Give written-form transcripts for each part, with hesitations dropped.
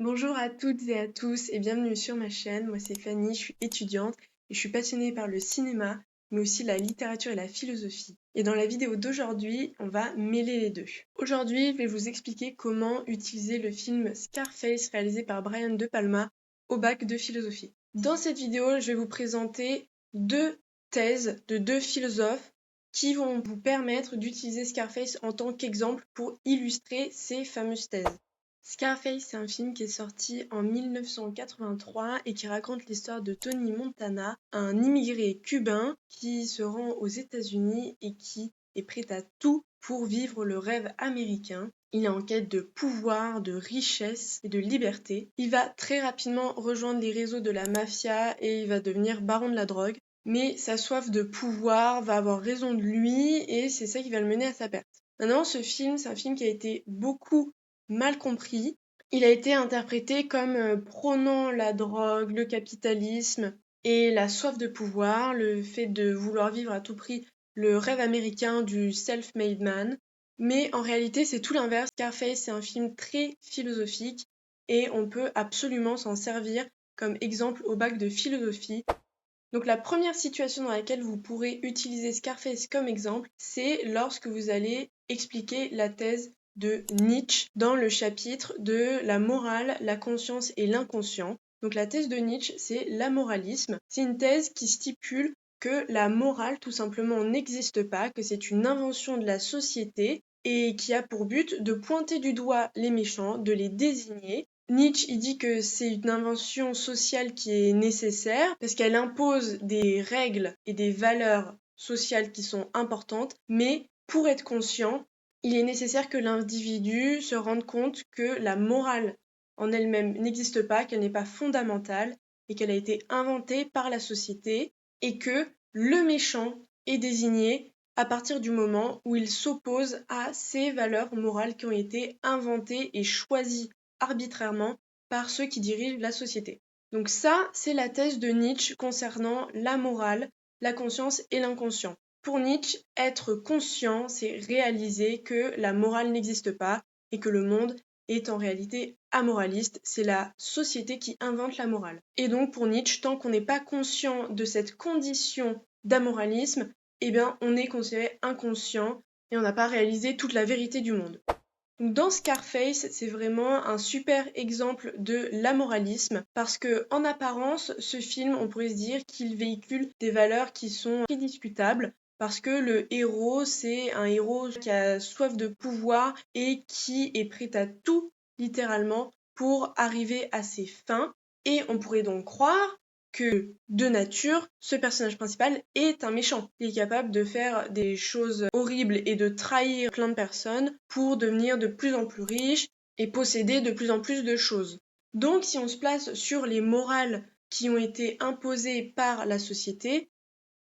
Bonjour à toutes et à tous et bienvenue sur ma chaîne. Moi c'est Fanny, je suis étudiante et je suis passionnée par le cinéma, mais aussi la littérature et la philosophie. Et dans la vidéo d'aujourd'hui, on va mêler les deux. Aujourd'hui, je vais vous expliquer comment utiliser le film Scarface réalisé par Brian De Palma au bac de philosophie. Dans cette vidéo, je vais vous présenter deux thèses de deux philosophes qui vont vous permettre d'utiliser Scarface en tant qu'exemple pour illustrer ces fameuses thèses. Scarface, c'est un film qui est sorti en 1983 et qui raconte l'histoire de Tony Montana, un immigré cubain qui se rend aux États-Unis et qui est prêt à tout pour vivre le rêve américain. Il est en quête de pouvoir, de richesse et de liberté. Il va très rapidement rejoindre les réseaux de la mafia et il va devenir baron de la drogue. Mais sa soif de pouvoir va avoir raison de lui et c'est ça qui va le mener à sa perte. Maintenant, ce film, c'est un film qui a été beaucoup mal compris. Il a été interprété comme prônant la drogue, le capitalisme et la soif de pouvoir, le fait de vouloir vivre à tout prix le rêve américain du self-made man. Mais en réalité, c'est tout l'inverse. Scarface, c'est un film très philosophique et on peut absolument s'en servir comme exemple au bac de philosophie. Donc la première situation dans laquelle vous pourrez utiliser Scarface comme exemple, c'est lorsque vous allez expliquer la thèse de Nietzsche dans le chapitre de la morale, la conscience et l'inconscient. Donc la thèse de Nietzsche, c'est l'amoralisme. C'est une thèse qui stipule que la morale tout simplement n'existe pas, que c'est une invention de la société et qui a pour but de pointer du doigt les méchants, de les désigner. Nietzsche, il dit que c'est une invention sociale qui est nécessaire parce qu'elle impose des règles et des valeurs sociales qui sont importantes, mais pour être conscient, il est nécessaire que l'individu se rende compte que la morale en elle-même n'existe pas, qu'elle n'est pas fondamentale et qu'elle a été inventée par la société et que le méchant est désigné à partir du moment où il s'oppose à ces valeurs morales qui ont été inventées et choisies arbitrairement par ceux qui dirigent la société. Donc ça, c'est la thèse de Nietzsche concernant la morale, la conscience et l'inconscient. Pour Nietzsche, être conscient, c'est réaliser que la morale n'existe pas et que le monde est en réalité amoraliste, c'est la société qui invente la morale. Et donc pour Nietzsche, tant qu'on n'est pas conscient de cette condition d'amoralisme, eh bien on est considéré inconscient et on n'a pas réalisé toute la vérité du monde. Donc dans Scarface, c'est vraiment un super exemple de l'amoralisme parce que en apparence, ce film, on pourrait se dire qu'il véhicule des valeurs qui sont très discutables parce que le héros, c'est un héros qui a soif de pouvoir et qui est prêt à tout, littéralement, pour arriver à ses fins. Et on pourrait donc croire que de nature, ce personnage principal est un méchant. Il est capable de faire des choses horribles et de trahir plein de personnes pour devenir de plus en plus riche et posséder de plus en plus de choses. Donc si on se place sur les morales qui ont été imposées par la société,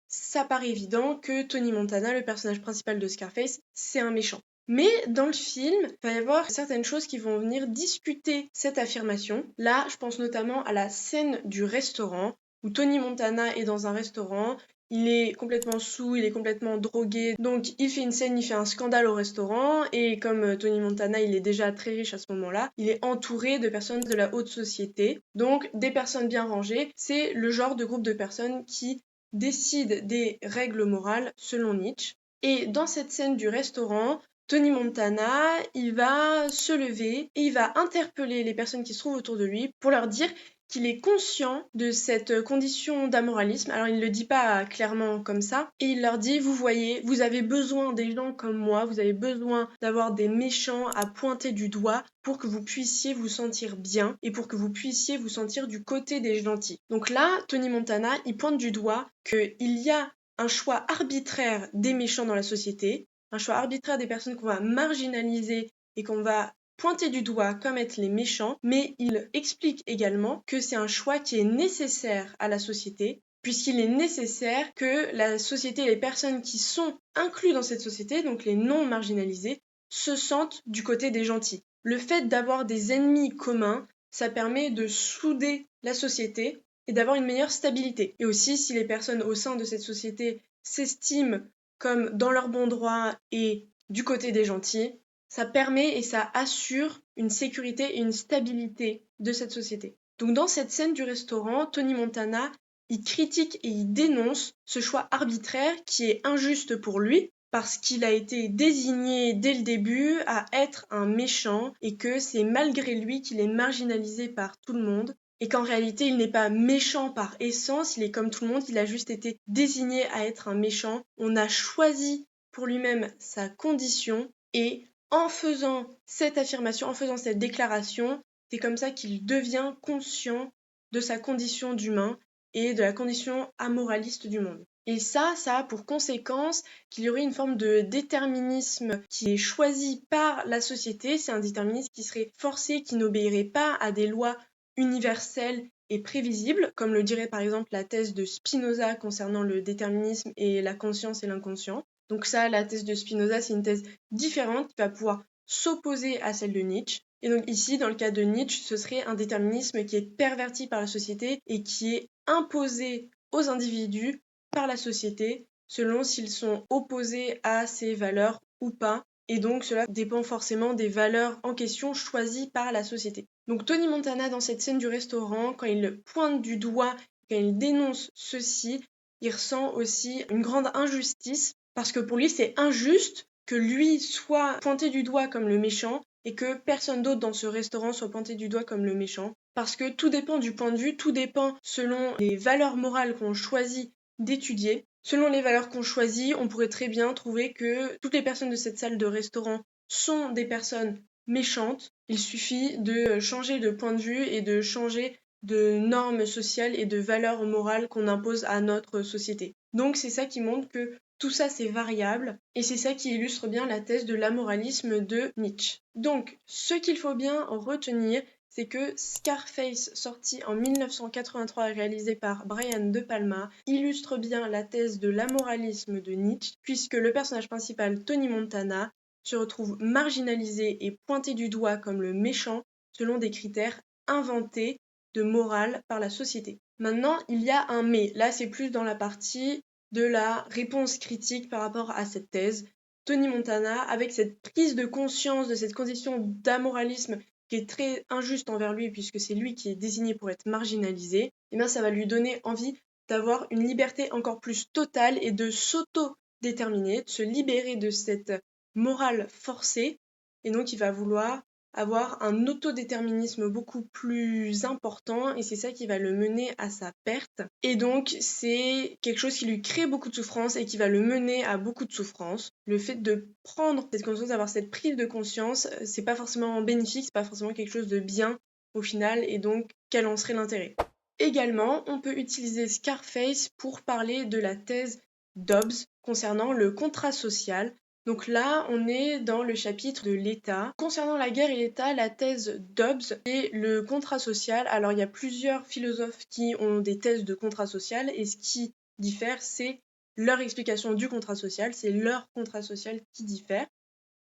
ça paraît évident que Tony Montana, le personnage principal de Scarface, c'est un méchant. Mais dans le film, il va y avoir certaines choses qui vont venir discuter cette affirmation. Là, je pense notamment à la scène du restaurant, où Tony Montana est dans un restaurant, il est complètement saoul, il est complètement drogué, donc il fait une scène, il fait un scandale au restaurant, et comme Tony Montana, il est déjà très riche à ce moment-là, il est entouré de personnes de la haute société, donc des personnes bien rangées, c'est le genre de groupe de personnes qui décide des règles morales selon Nietzsche. Et dans cette scène du restaurant, Tony Montana, il va se lever et il va interpeller les personnes qui se trouvent autour de lui pour leur dire qu'il est conscient de cette condition d'amoralisme. Alors il ne le dit pas clairement comme ça, et il leur dit, vous voyez, vous avez besoin des gens comme moi, vous avez besoin d'avoir des méchants à pointer du doigt pour que vous puissiez vous sentir bien et pour que vous puissiez vous sentir du côté des gentils. Donc là, Tony Montana, il pointe du doigt qu'il y a un choix arbitraire des méchants dans la société, un choix arbitraire des personnes qu'on va marginaliser et qu'on va pointer du doigt comme être les méchants, mais il explique également que c'est un choix qui est nécessaire à la société, puisqu'il est nécessaire que la société et les personnes qui sont inclus dans cette société, donc les non marginalisés, se sentent du côté des gentils. Le fait d'avoir des ennemis communs, ça permet de souder la société et d'avoir une meilleure stabilité. Et aussi, si les personnes au sein de cette société s'estiment comme dans leur bon droit et du côté des gentils, ça permet et ça assure une sécurité et une stabilité de cette société. Donc dans cette scène du restaurant, Tony Montana, il critique et il dénonce ce choix arbitraire qui est injuste pour lui, parce qu'il a été désigné dès le début à être un méchant et que c'est malgré lui qu'il est marginalisé par tout le monde et qu'en réalité il n'est pas méchant par essence, il est comme tout le monde, il a juste été désigné à être un méchant. On a choisi pour lui-même sa condition et en faisant cette affirmation, en faisant cette déclaration, c'est comme ça qu'il devient conscient de sa condition d'humain et de la condition amoraliste du monde. Et ça a pour conséquence qu'il y aurait une forme de déterminisme qui est choisi par la société. C'est un déterminisme qui serait forcé, qui n'obéirait pas à des lois universelles et prévisibles, comme le dirait par exemple la thèse de Spinoza concernant le déterminisme et la conscience et l'inconscient. Donc ça, la thèse de Spinoza, c'est une thèse différente qui va pouvoir s'opposer à celle de Nietzsche. Et donc ici, dans le cas de Nietzsche, ce serait un déterminisme qui est perverti par la société et qui est imposé aux individus par la société selon s'ils sont opposés à ces valeurs ou pas. Et donc cela dépend forcément des valeurs en question choisies par la société. Donc Tony Montana, dans cette scène du restaurant, quand il pointe du doigt, quand il dénonce ceci, il ressent aussi une grande injustice parce que pour lui c'est injuste que lui soit pointé du doigt comme le méchant et que personne d'autre dans ce restaurant soit pointé du doigt comme le méchant. Parce que tout dépend du point de vue, tout dépend selon les valeurs morales qu'on choisit d'étudier. Selon les valeurs qu'on choisit, on pourrait très bien trouver que toutes les personnes de cette salle de restaurant sont des personnes méchantes. Il suffit de changer de point de vue et de changer de normes sociales et de valeurs morales qu'on impose à notre société. Donc c'est ça qui montre que tout ça c'est variable et c'est ça qui illustre bien la thèse de l'amoralisme de Nietzsche. Donc ce qu'il faut bien retenir, c'est que Scarface, sorti en 1983 et réalisé par Brian De Palma, illustre bien la thèse de l'amoralisme de Nietzsche, puisque le personnage principal, Tony Montana, se retrouve marginalisé et pointé du doigt comme le méchant selon des critères inventés de morale par la société. Maintenant, il y a un mais. Là, c'est plus dans la partie de la réponse critique par rapport à cette thèse. Tony Montana, avec cette prise de conscience de cette condition d'amoralisme qui est très injuste envers lui puisque c'est lui qui est désigné pour être marginalisé, et bien ça va lui donner envie d'avoir une liberté encore plus totale et de s'auto-déterminer, de se libérer de cette morale forcée, et donc il va vouloir avoir un autodéterminisme beaucoup plus important et c'est ça qui va le mener à sa perte. Et donc c'est quelque chose qui lui crée beaucoup de souffrance et qui va le mener à beaucoup de souffrance. Le fait de prendre cette conscience, d'avoir cette prise de conscience, c'est pas forcément bénéfique, c'est pas forcément quelque chose de bien au final et donc quel en serait l'intérêt. Également, on peut utiliser Scarface pour parler de la thèse Dobbs concernant le contrat social. Donc là, on est dans le chapitre de l'État. Concernant la guerre et l'État, la thèse Dobbs et le contrat social. Alors il y a plusieurs philosophes qui ont des thèses de contrat social et ce qui diffère, c'est leur explication du contrat social, c'est leur contrat social qui diffère.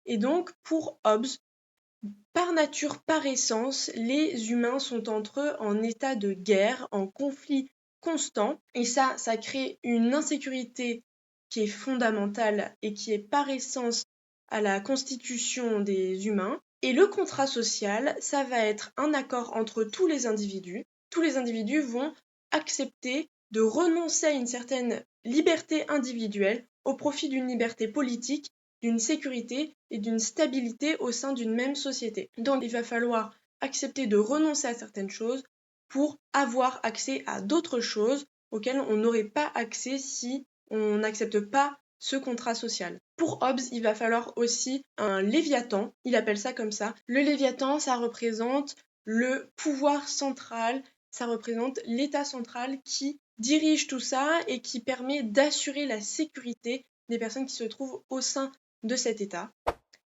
Et donc pour Hobbes, par nature, par essence, les humains sont entre eux en état de guerre, en conflit constant, et ça crée une insécurité qui est fondamentale et qui est par essence à la constitution des humains. Et le contrat social, ça va être un accord entre tous les individus. Tous les individus vont accepter de renoncer à une certaine liberté individuelle au profit d'une liberté politique, d'une sécurité et d'une stabilité au sein d'une même société. Donc il va falloir accepter de renoncer à certaines choses pour avoir accès à d'autres choses auxquelles on n'aurait pas accès si on n'accepte pas ce contrat social. Pour Hobbes, il va falloir aussi un léviathan, il appelle ça comme ça. Le léviathan, ça représente le pouvoir central, ça représente l'État central qui dirige tout ça et qui permet d'assurer la sécurité des personnes qui se trouvent au sein de cet État.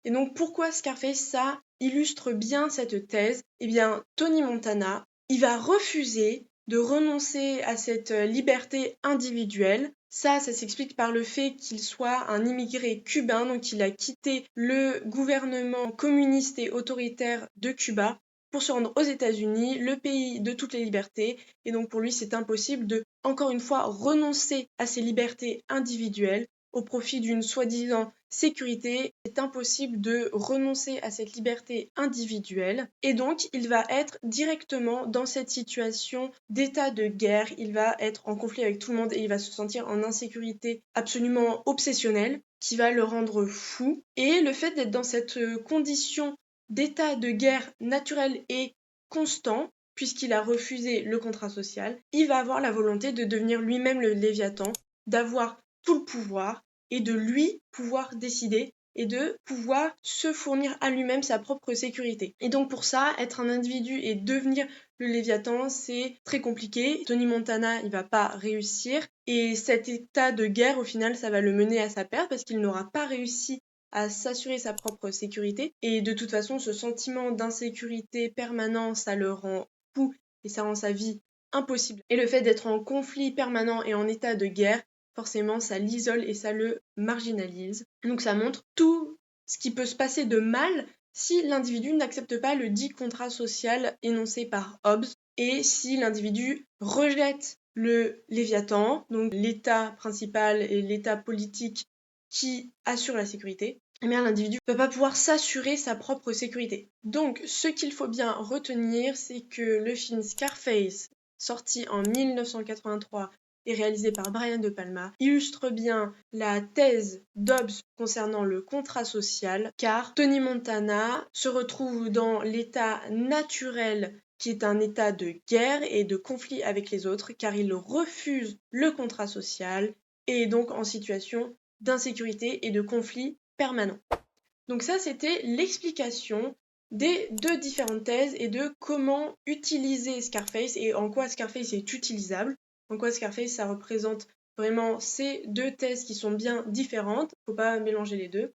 Et donc pourquoi Scarface, ça illustre bien cette thèse? Eh bien, Tony Montana, il va refuser de renoncer à cette liberté individuelle. Ça s'explique par le fait qu'il soit un immigré cubain, donc il a quitté le gouvernement communiste et autoritaire de Cuba pour se rendre aux États-Unis, le pays de toutes les libertés, et donc pour lui c'est impossible de, encore une fois, renoncer à ses libertés individuelles au profit d'une soi-disant sécurité, c'est impossible de renoncer à cette liberté individuelle et donc il va être directement dans cette situation d'état de guerre, il va être en conflit avec tout le monde et il va se sentir en insécurité absolument obsessionnelle qui va le rendre fou. Et le fait d'être dans cette condition d'état de guerre naturel et constant, puisqu'il a refusé le contrat social, il va avoir la volonté de devenir lui-même le Léviathan, d'avoir tout le pouvoir et de lui pouvoir décider et de pouvoir se fournir à lui-même sa propre sécurité. Et donc pour ça, être un individu et devenir le Léviathan, c'est très compliqué. Tony Montana, il va pas réussir. Et cet état de guerre, au final, ça va le mener à sa perte parce qu'il n'aura pas réussi à s'assurer sa propre sécurité. Et de toute façon, ce sentiment d'insécurité permanent, ça le rend fou et ça rend sa vie impossible. Et le fait d'être en conflit permanent et en état de guerre, forcément, ça l'isole et ça le marginalise. Donc ça montre tout ce qui peut se passer de mal si l'individu n'accepte pas le dit contrat social énoncé par Hobbes et si l'individu rejette le Léviathan, donc l'état principal et l'état politique qui assure la sécurité, eh bien l'individu ne va pas pouvoir s'assurer sa propre sécurité. Donc ce qu'il faut bien retenir, c'est que le film Scarface, sorti en 1983 et réalisé par Brian De Palma, illustre bien la thèse d'Hobbes concernant le contrat social, car Tony Montana se retrouve dans l'état naturel qui est un état de guerre et de conflit avec les autres, car il refuse le contrat social et est donc en situation d'insécurité et de conflit permanent. Donc ça, c'était l'explication des deux différentes thèses et de comment utiliser Scarface et en quoi Scarface est utilisable. En quoi Scarface, ça représente vraiment ces deux thèses qui sont bien différentes. Faut pas mélanger les deux.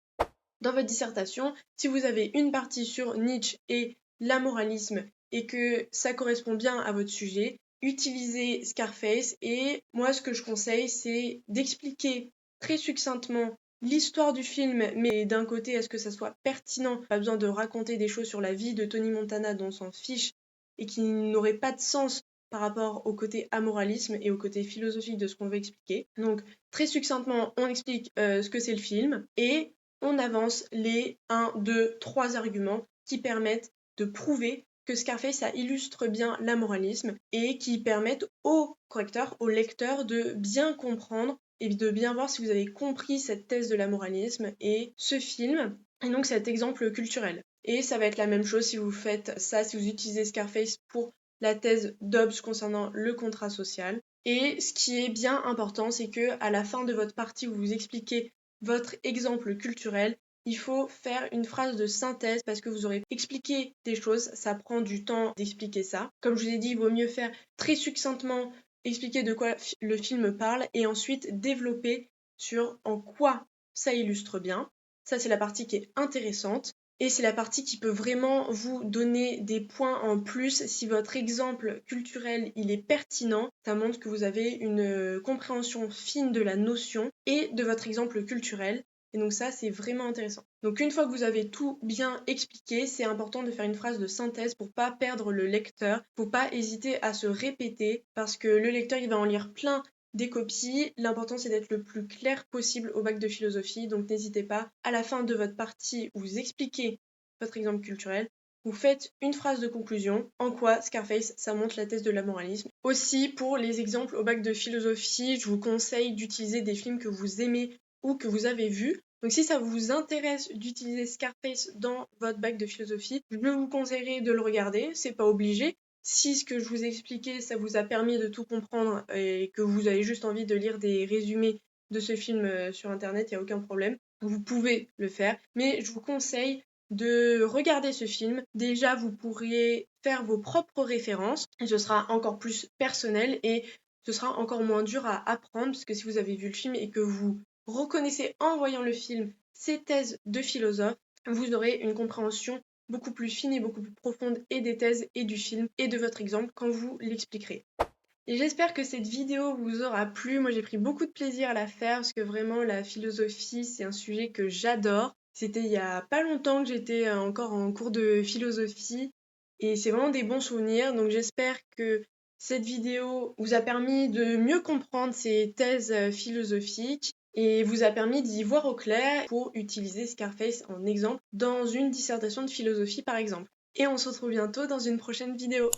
Dans votre dissertation, si vous avez une partie sur Nietzsche et l'amoralisme et que ça correspond bien à votre sujet, utilisez Scarface et moi ce que je conseille c'est d'expliquer très succinctement l'histoire du film, mais d'un côté est-ce que ça soit pertinent, pas besoin de raconter des choses sur la vie de Tony Montana dont on s'en fiche et qui n'aurait pas de sens par rapport au côté amoralisme et au côté philosophique de ce qu'on veut expliquer. Donc très succinctement on explique ce que c'est le film et on avance les 1, 2, 3 arguments qui permettent de prouver que Scarface, ça illustre bien l'amoralisme et qui permettent au correcteur, au lecteur de bien comprendre et de bien voir si vous avez compris cette thèse de l'amoralisme et ce film, et donc cet exemple culturel. Et ça va être la même chose si vous faites ça, si vous utilisez Scarface pour la thèse d'Hobbes concernant le contrat social. Et ce qui est bien important, c'est que à la fin de votre partie, où vous expliquez votre exemple culturel, il faut faire une phrase de synthèse parce que vous aurez expliqué des choses, ça prend du temps d'expliquer ça. Comme je vous ai dit, il vaut mieux faire très succinctement, expliquer de quoi le film parle et ensuite développer sur en quoi ça illustre bien. Ça, c'est la partie qui est intéressante et c'est la partie qui peut vraiment vous donner des points en plus si votre exemple culturel il est pertinent. Ça montre que vous avez une compréhension fine de la notion et de votre exemple culturel. Et donc ça, c'est vraiment intéressant. Donc une fois que vous avez tout bien expliqué, c'est important de faire une phrase de synthèse pour pas perdre le lecteur. Faut pas hésiter à se répéter parce que le lecteur, il va en lire plein des copies. L'important, c'est d'être le plus clair possible au bac de philosophie. Donc n'hésitez pas, à la fin de votre partie où vous expliquez votre exemple culturel, vous faites une phrase de conclusion, en quoi Scarface, ça montre la thèse de l'amoralisme. Aussi, pour les exemples au bac de philosophie, je vous conseille d'utiliser des films que vous aimez ou que vous avez vus. Donc si ça vous intéresse d'utiliser Scarface dans votre bac de philosophie, je vous conseillerais de le regarder, c'est pas obligé. Si ce que je vous ai expliqué, ça vous a permis de tout comprendre et que vous avez juste envie de lire des résumés de ce film sur internet, il n'y a aucun problème. Vous pouvez le faire, mais je vous conseille de regarder ce film. Déjà, vous pourriez faire vos propres références et ce sera encore plus personnel et ce sera encore moins dur à apprendre parce que si vous avez vu le film et que vous reconnaissez en voyant le film ces thèses de philosophes, vous aurez une compréhension beaucoup plus fine et beaucoup plus profonde et des thèses et du film et de votre exemple quand vous l'expliquerez. Et j'espère que cette vidéo vous aura plu. Moi, j'ai pris beaucoup de plaisir à la faire parce que vraiment, la philosophie, c'est un sujet que j'adore. C'était il y a pas longtemps que j'étais encore en cours de philosophie et c'est vraiment des bons souvenirs. Donc, j'espère que cette vidéo vous a permis de mieux comprendre ces thèses philosophiques et vous a permis d'y voir au clair pour utiliser Scarface en exemple dans une dissertation de philosophie par exemple. Et on se retrouve bientôt dans une prochaine vidéo.